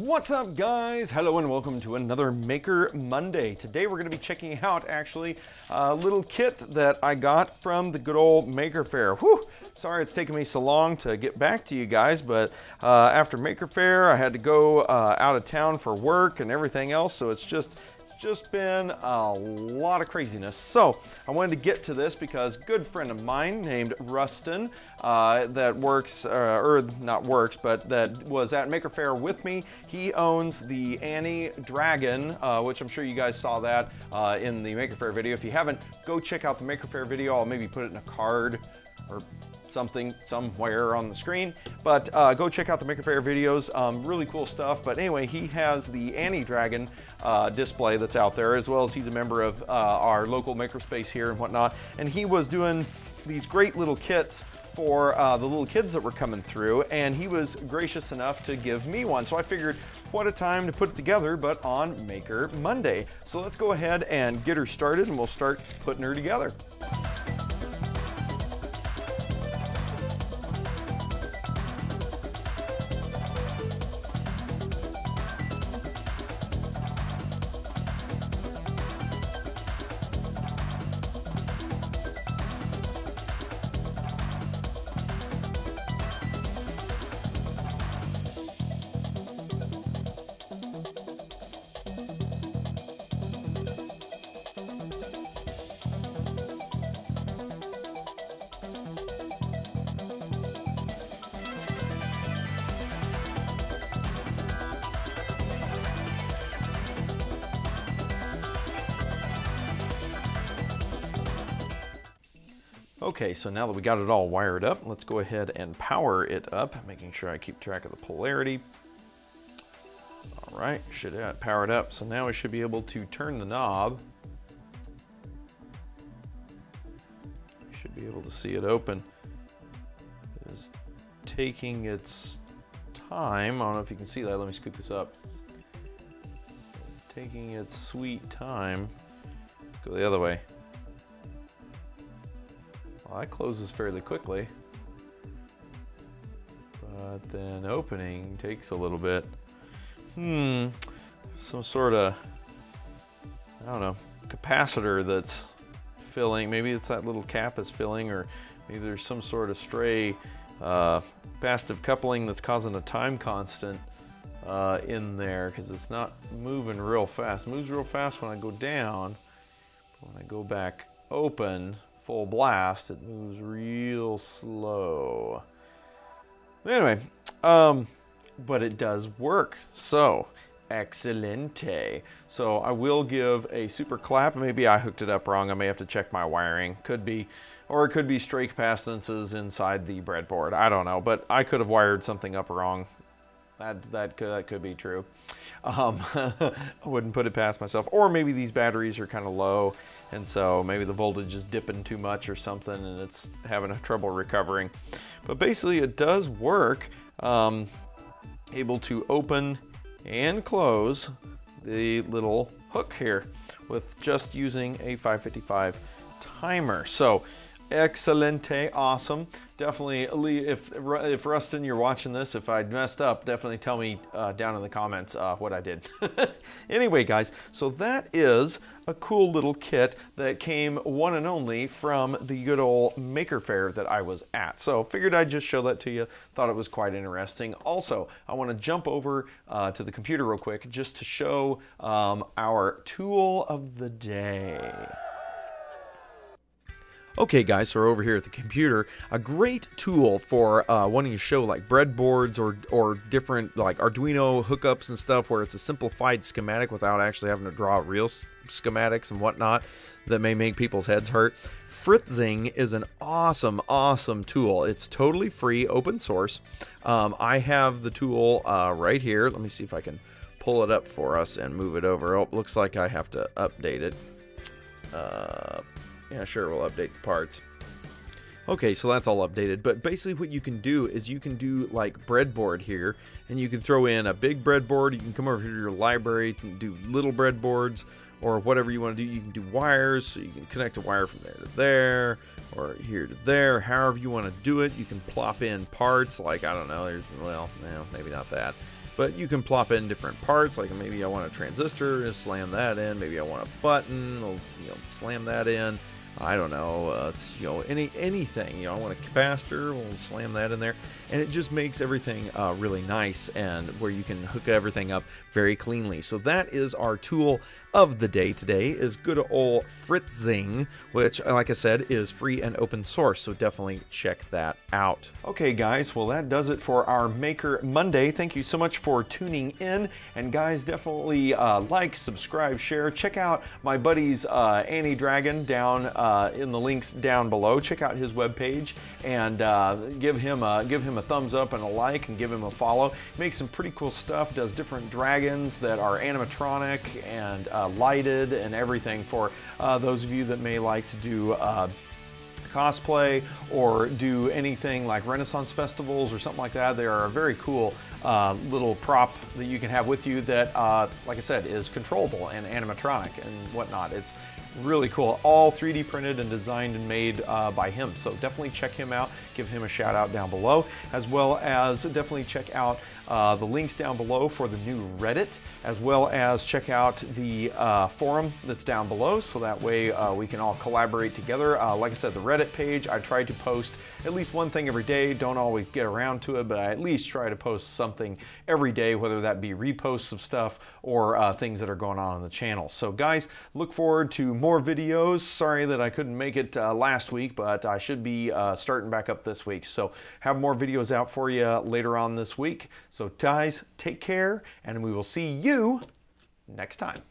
What's up, guys? Hello and welcome to another Maker Monday. Today we're going to be checking out actually a little kit that I got from the good old Maker Faire. Whew! Sorry it's taken me so long to get back to you guys, but after Maker Faire I had to go out of town for work and everything else, so it's just been a lot of craziness. So I wanted to get to this because a good friend of mine named Rustin that works, or not works, but that was at Maker Faire with me. He owns the Anidragon, which I'm sure you guys saw that in the Maker Faire video. If you haven't, go check out the Maker Faire video. I'll maybe put it in a card or something somewhere on the screen, but go check out the Maker Faire videos. Really cool stuff. But anyway, he has the Anidragon display that's out there, as well as he's a member of our local makerspace here and whatnot, and he was doing these great little kits for the little kids that were coming through, and he was gracious enough to give me one. So I figured, what a time to put it together, but on Maker Monday. So let's go ahead and get her started, and we'll start putting her together. Okay, so now that we got it all wired up, let's go ahead and power it up, making sure I keep track of the polarity. All right, should have powered up. So now we should be able to turn the knob. You should be able to see it open. It is taking its time. I don't know if you can see that. Let me scoop this up. It's taking its sweet time. Let's go the other way. Well, that closes fairly quickly, but then opening takes a little bit. Some sort of, I don't know, capacitor that's filling. Maybe it's that little cap is filling, or maybe there's some sort of stray capacitive coupling that's causing a time constant in there, because it's not moving real fast. It moves real fast when I go down, but when I go back open, full blast, it moves real slow. Anyway, but it does work, so excelente. So I will give a super clap. Maybe I hooked it up wrong. I may have to check my wiring. Could be, or it could be stray capacitances inside the breadboard. I don't know, but I could have wired something up wrong. That could be true. I wouldn't put it past myself. Or maybe these batteries are kind of low, and so maybe the voltage is dipping too much or something, and it's having trouble recovering. But basically it does work. Able to open and close the little hook here with just using a 555 timer. So excelente, awesome. Definitely, if Rustin, you're watching this, if I messed up, definitely tell me down in the comments what I did. Anyway, guys, so that is a cool little kit that came one and only from the good old Maker Faire that I was at. So figured I'd just show that to you. Thought it was quite interesting. Also, I want to jump over to the computer real quick just to show our tool of the day. Okay, guys, so we're over here at the computer. A great tool for wanting to show like breadboards or different like Arduino hookups and stuff, where it's a simplified schematic without actually having to draw real schematics and whatnot that may make people's heads hurt. Fritzing is an awesome tool. It's totally free, open source. I have the tool right here. Let me see if I can pull it up for us and move it over. Oh, looks like I have to update it. Yeah, sure, we'll update the parts. Okay, so that's all updated, but basically what you can do is you can do like breadboard here, and you can throw in a big breadboard. You can come over here to your library to do little breadboards, or whatever you want to do. You can do wires, so you can connect a wire from there to there, or here to there, however you want to do it. You can plop in parts, like, I don't know, there's, well, no, maybe not that. but you can plop in different parts. Like maybe I want a transistor, just slam that in. Maybe I want a button, slam that in. I don't know, anything. I want a capacitor, we'll slam that in there, and it just makes everything really nice, and where you can hook everything up very cleanly. So that is our tool of the day today, is good old Fritzing, which, like I said, is free and open source, so definitely check that out. Okay guys, well that does it for our Maker Monday. Thank you so much for tuning in, and guys, definitely like, subscribe, share. Check out my buddy's Anidragon down in the links down below. Check out his webpage and give him a thumbs up and a like, and give him a follow. He makes some pretty cool stuff, does different dragons that are animatronic and lighted and everything for those of you that may like to do cosplay or do anything like Renaissance festivals or something like that. They are a very cool little prop that you can have with you that, like I said, is controllable and animatronic and whatnot. It's really cool, all 3D printed and designed and made by him. So definitely check him out, give him a shout out down below, as well as definitely check out the links down below for the new Reddit, as well as check out the forum that's down below, so that way we can all collaborate together. Like I said, the Reddit page, I try to post at least one thing every day. Don't always get around to it, but I at least try to post something every day, whether that be reposts of stuff or things that are going on the channel. So guys, look forward to more videos. Sorry that I couldn't make it last week, but I should be starting back up this week. So have more videos out for you later on this week. So guys, take care, and we will see you next time.